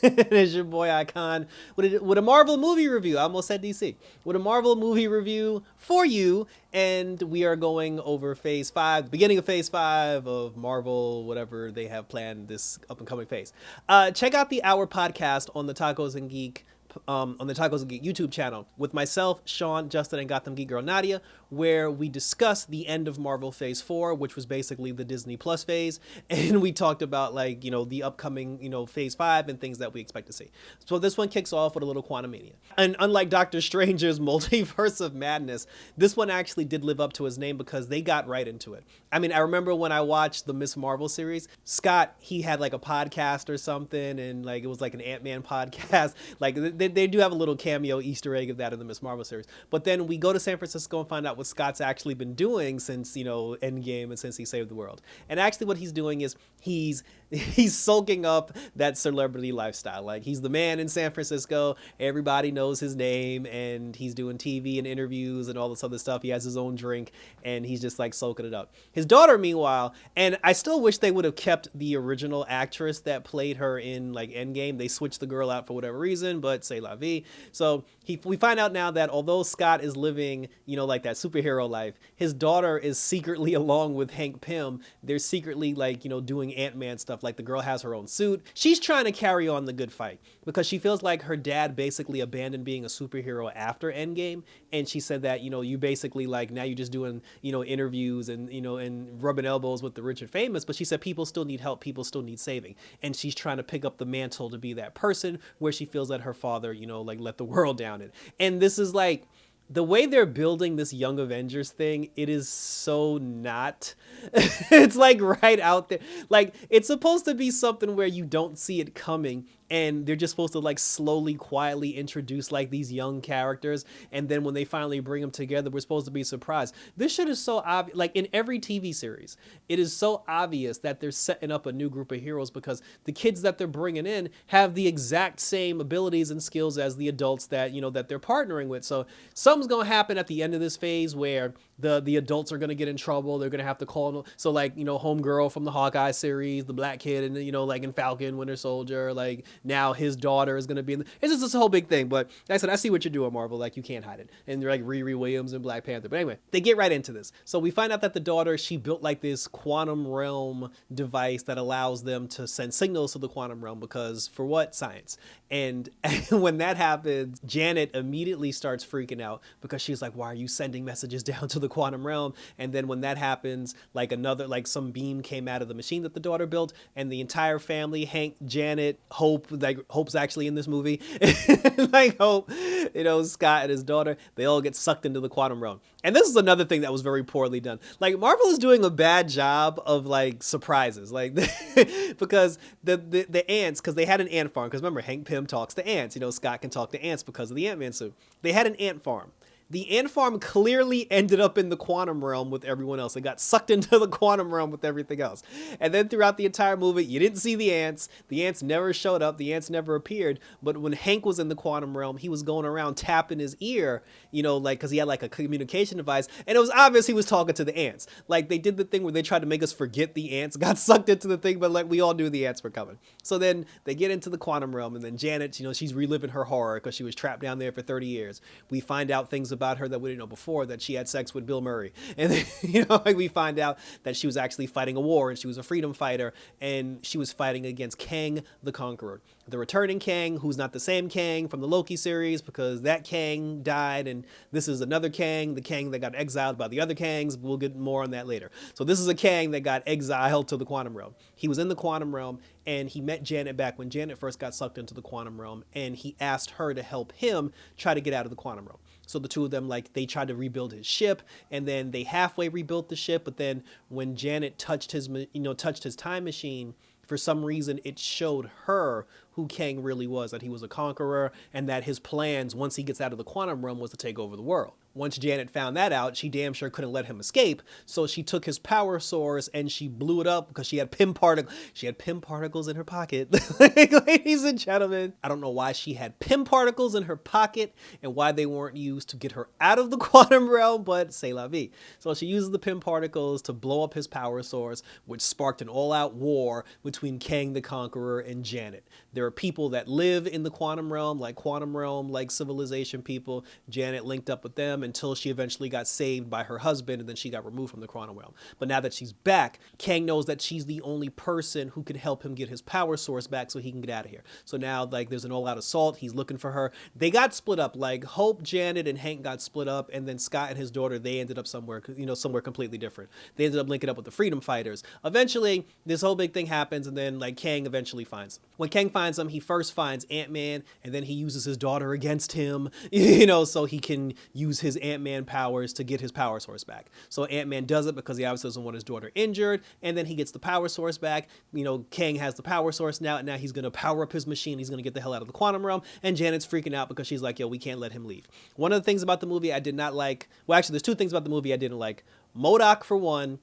It's your boy Icon with a Marvel movie review. I almost said DC. With a Marvel movie review for you, and we are going over Phase 5, the beginning of Phase 5 of Marvel, whatever they have planned this up and coming phase. Check out the Hour podcast on the Tacos and Geek on the Tacos and Geek YouTube channel with myself, Sean, Justin, and Gotham Geek Girl Nadia, where we discuss the end of Marvel Phase 4, which was basically the Disney Plus phase, and we talked about the upcoming Phase 5 and things that we expect to see. So this one kicks off with a little Quantumania. And unlike Doctor Strange's Multiverse of Madness, this one actually did live up to his name because they got right into it. I mean, I remember when I watched the Miss Marvel series, Scott, he had like a podcast or something, and like it was like an Ant-Man podcast. Like they do have a little cameo Easter egg of that in the Miss Marvel series. But then we go to San Francisco and find out what Scott's actually been doing since, Endgame and since he saved the world. And actually what he's doing is he's sulking up that celebrity lifestyle. Like he's the man in San Francisco. Everybody knows his name, and he's doing TV and interviews and all this other stuff. He has his own drink, and he's just like soaking it up. His daughter, meanwhile, and I still wish they would have kept the original actress that played her in like Endgame. They switched the girl out for whatever reason, but c'est la vie. So we find out now that although Scott is living, like that superhero life, his daughter is secretly along with Hank Pym. They're secretly doing Ant-Man stuff. Like the girl has her own suit. She's trying to carry on the good fight because she feels like her dad basically abandoned being a superhero after Endgame. And she said that, you basically like now you're just doing, interviews and, and rubbing elbows with the rich and famous. But she said people still need help. People still need saving. And she's trying to pick up the mantle to be that person where she feels that her father, let the world down it. And this is like, the way they're building this Young Avengers thing, it is so not. It's like right out there. Like it's supposed to be something where you don't see it coming, and they're just supposed to like slowly, quietly introduce like these young characters, and then when they finally bring them together, we're supposed to be surprised. This shit is so obvious. Like in every TV series, it is so obvious that they're setting up a new group of heroes because the kids that they're bringing in have the exact same abilities and skills as the adults that that they're partnering with. So something's gonna happen at the end of this phase where the adults are gonna get in trouble. They're gonna have to call. So like homegirl from the Hawkeye series, the black kid, and like in Falcon, Winter Soldier, like now his daughter is gonna be in. It's just this whole big thing. But like I said, I see what you're doing, Marvel. Like you can't hide it. And they're like Riri Williams and Black Panther. But anyway, they get right into this. So we find out that the daughter, she built like this quantum realm device that allows them to send signals to the quantum realm because for what? Science. And when that happens, Janet immediately starts freaking out because she's like, why are you sending messages down to the quantum realm? And then when that happens, like some beam came out of the machine that the daughter built, and the entire family, Hank, Janet, Hope, like Hope's actually in this movie, like Hope, Scott and his daughter, they all get sucked into the quantum realm. And this is another thing that was very poorly done. Like Marvel is doing a bad job of like surprises, like because the ants, because they had an ant farm. Because remember, Hank Pym talks to ants. Scott can talk to ants because of the Ant-Man suit. They had an ant farm. The ant farm clearly ended up in the quantum realm with everyone else. It got sucked into the quantum realm with everything else. And then throughout the entire movie, you didn't see the ants. The ants never showed up. The ants never appeared. But when Hank was in the quantum realm, he was going around tapping his ear, because he had like a communication device. And it was obvious he was talking to the ants. Like they did the thing where they tried to make us forget the ants, got sucked into the thing, but like we all knew the ants were coming. So then they get into the quantum realm, and then Janet, she's reliving her horror because she was trapped down there for 30 years. We find out things about her that we didn't know before, that she had sex with Bill Murray. And then, like we find out that she was actually fighting a war, and she was a freedom fighter, and she was fighting against Kang the Conqueror. The returning Kang, who's not the same Kang from the Loki series, because that Kang died, and this is another Kang, the Kang that got exiled by the other Kangs. We'll get more on that later. So this is a Kang that got exiled to the quantum realm. He was in the quantum realm, and he met Janet back when Janet first got sucked into the quantum realm, and he asked her to help him try to get out of the quantum realm. So the two of them, like, they tried to rebuild his ship, and then they halfway rebuilt the ship. But then when Janet touched his time machine, for some reason, it showed her who Kang really was, that he was a conqueror, and that his plans, once he gets out of the quantum realm, was to take over the world. Once Janet found that out, she damn sure couldn't let him escape, so she took his power source and she blew it up because she had Pym particles in her pocket. Ladies and gentlemen, I don't know why she had Pym particles in her pocket and why they weren't used to get her out of the quantum realm, but c'est la vie. So she uses the Pym particles to blow up his power source, which sparked an all-out war between Kang the Conqueror and Janet. They're there are people that live in the quantum realm, like quantum realm, like civilization people. Janet linked up with them until she eventually got saved by her husband, and then she got removed from the quantum realm. But now that she's back, Kang knows that she's the only person who could help him get his power source back so he can get out of here. So now, like, there's an all-out assault. He's looking for her. They got split up. Like, Hope, Janet, and Hank got split up, and then Scott and his daughter, they ended up somewhere, somewhere completely different. They ended up linking up with the Freedom Fighters. Eventually, this whole big thing happens, and then, like, Kang eventually finds them. When Kang finds them, he first finds Ant-Man, and then he uses his daughter against him, so he can use his Ant-Man powers to get his power source back. So Ant-Man does it because he obviously doesn't want his daughter injured, and then he gets the power source back. Kang has the power source now, and now he's going to power up his machine. He's going to get the hell out of the quantum realm, and Janet's freaking out because she's like, yo, we can't let him leave. One of the things about the movie I did not like, well, actually, there's two things about the movie I didn't like. MODOK, for one,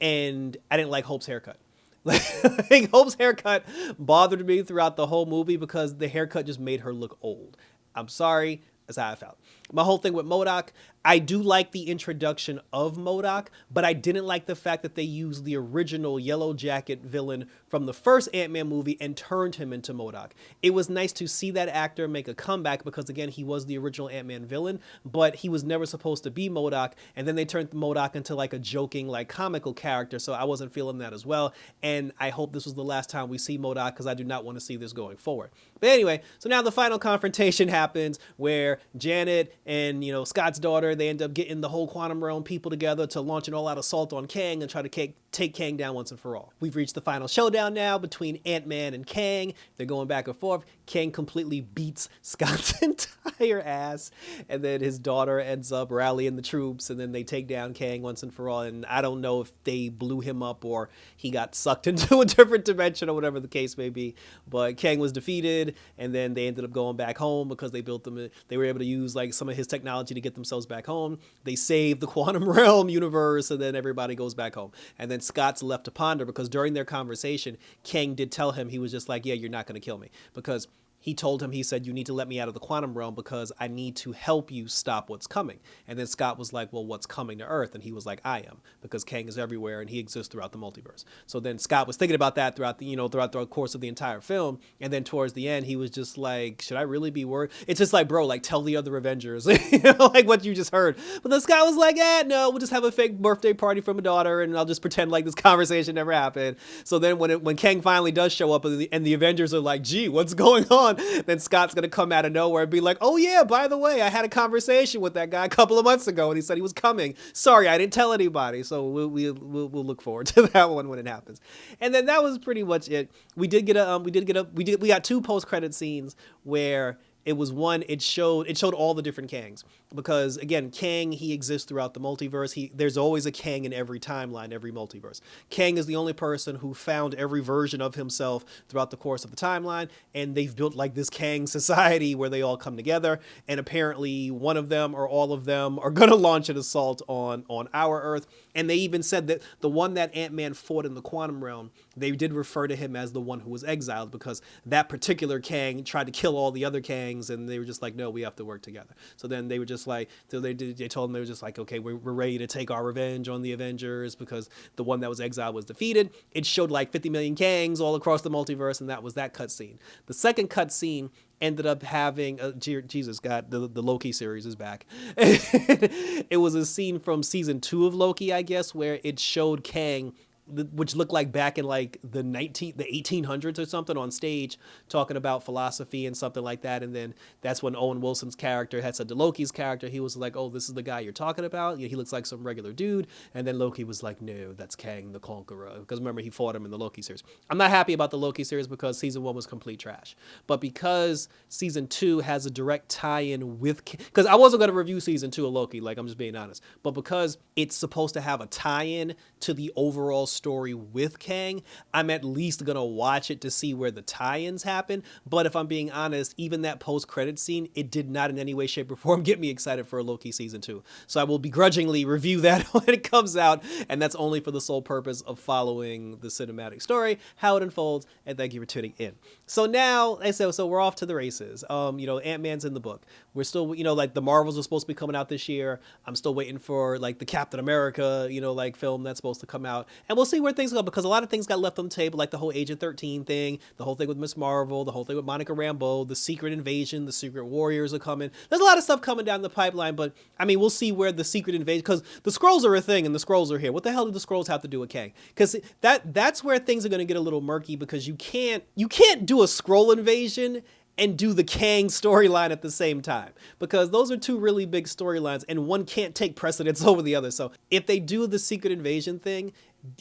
and I didn't like Hope's haircut. Like, Hope's haircut bothered me throughout the whole movie because the haircut just made her look old. I'm sorry. That's how I felt. My whole thing with MODOK, I do like the introduction of MODOK, but I didn't like the fact that they used the original Yellow Jacket villain from the first Ant-Man movie and turned him into MODOK. It was nice to see that actor make a comeback because, again, he was the original Ant-Man villain, but he was never supposed to be MODOK, and then they turned MODOK into like a joking, like comical character, so I wasn't feeling that as well, and I hope this was the last time we see MODOK because I do not want to see this going forward. But anyway, so now the final confrontation happens where Janet and, Scott's daughter, they end up getting the whole quantum realm people together to launch an all-out assault on Kang and try to take Kang down once and for all. We've reached the final showdown now between Ant-Man and Kang. They're going back and forth. Kang completely beats Scott's entire ass, and then his daughter ends up rallying the troops, and then they take down Kang once and for all, and I don't know if they blew him up or he got sucked into a different dimension or whatever the case may be, but Kang was defeated, and then they ended up going back home because they were able to use like some of his technology to get themselves back home. They saved the quantum realm universe, and then everybody goes back home. And then Scott's left to ponder because during their conversation, Kang did tell him, he was just like, yeah, you're not going to kill me, because he told him, he said, you need to let me out of the quantum realm because I need to help you stop what's coming. And then Scott was like, well, what's coming to Earth? And he was like, I am, because Kang is everywhere and he exists throughout the multiverse. So then Scott was thinking about that throughout the course of the entire film. And then towards the end, he was just like, should I really be worried? It's just like, bro, like tell the other Avengers, like what you just heard. But then Scott was like, no, we'll just have a fake birthday party for my daughter and I'll just pretend like this conversation never happened. So then when Kang finally does show up and the Avengers are like, gee, what's going on? Then Scott's going to come out of nowhere and be like, oh yeah, by the way, I had a conversation with that guy a couple of months ago and he said he was coming. Sorry, I didn't tell anybody. So we'll look forward to that one when it happens. And then that was pretty much it. We got two post-credit scenes where it showed all the different Kangs, because again, Kang, he exists throughout the multiverse. There's always a Kang in every timeline, every multiverse. Kang is the only person who found every version of himself throughout the course of the timeline, and they've built like this Kang society where they all come together, and apparently one of them or all of them are going to launch an assault on our Earth. And they even said that the one that Ant-Man fought in the quantum realm, they did refer to him as the one who was exiled, because that particular Kang tried to kill all the other Kangs, and they were just like, no, we have to work together. So then they were just like, so they told them, they were just like, okay, we're ready to take our revenge on the Avengers because the one that was exiled was defeated. It showed like 50 million Kangs all across the multiverse, and that was that cutscene. The second cutscene ended up having Jesus God, the Loki series is back. It was a scene from season 2 of Loki, I guess, where it showed Kang, which looked like back in like the 1800s or something, on stage talking about philosophy and something like that. And then that's when Owen Wilson's character had said to Loki's character, he was like, oh, this is the guy you're talking about? He looks like some regular dude. And then Loki was like, no, that's Kang the Conqueror, because remember, he fought him in the Loki series. I'm not happy about the Loki series because season 1 was complete trash, but because season 2 has a direct tie-in with, because I wasn't going to review season 2 of Loki, like, I'm just being honest, but because it's supposed to have a tie-in to the overall story with Kang, I'm at least gonna watch it to see where the tie-ins happen. But if I'm being honest, even that post-credit scene, it did not in any way, shape, or form get me excited for a Loki season 2. So I will begrudgingly review that when it comes out, and that's only for the sole purpose of following the cinematic story, how it unfolds, and thank you for tuning in. So now, so we're off to the races. Ant-Man's in the book. We're still, like the Marvels are supposed to be coming out this year. I'm still waiting for like the Captain America, like film that's supposed to come out, and we'll see where things go, because a lot of things got left on the table, like the whole Agent 13 thing, the whole thing with Miss Marvel, the whole thing with Monica Rambeau, the Secret Invasion, the Secret Warriors are coming. There's a lot of stuff coming down the pipeline, but I mean, we'll see where the Secret Invasion, because the Skrulls are a thing and the Skrulls are here. What the hell do the Skrulls have to do with Kang? Because that's where things are going to get a little murky, because you can't do a Skrull invasion and do the Kang storyline at the same time, because those are two really big storylines and one can't take precedence over the other. So if they do the Secret Invasion thing,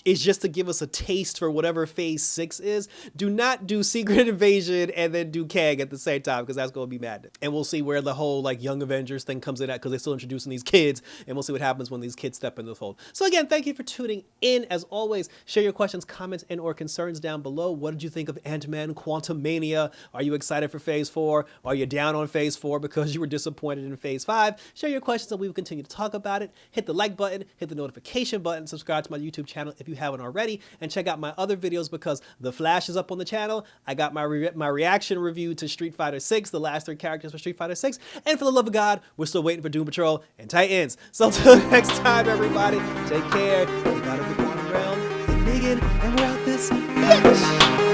it's just to give us a taste for whatever Phase 6 is. Do not do Secret Invasion and then do Kang at the same time, because that's going to be madness. And we'll see where the whole like Young Avengers thing comes in at, because they're still introducing these kids, and we'll see what happens when these kids step into the fold. So again, thank you for tuning in. As always, share your questions, comments, and or concerns down below. What did you think of Ant-Man Quantumania? Are you excited for Phase 4? Are you down on Phase 4 because you were disappointed in Phase 5? Share your questions and we will continue to talk about it. Hit the like button, hit the notification button, subscribe to my YouTube channel if you haven't already, and check out my other videos, because The Flash is up on the channel. I got my reaction review to Street Fighter 6, the last 3 characters for Street Fighter 6, and for the love of God, we're still waiting for Doom Patrol and Titans. So until next time, everybody, take care. We got the quantum realm, and we're out this bitch.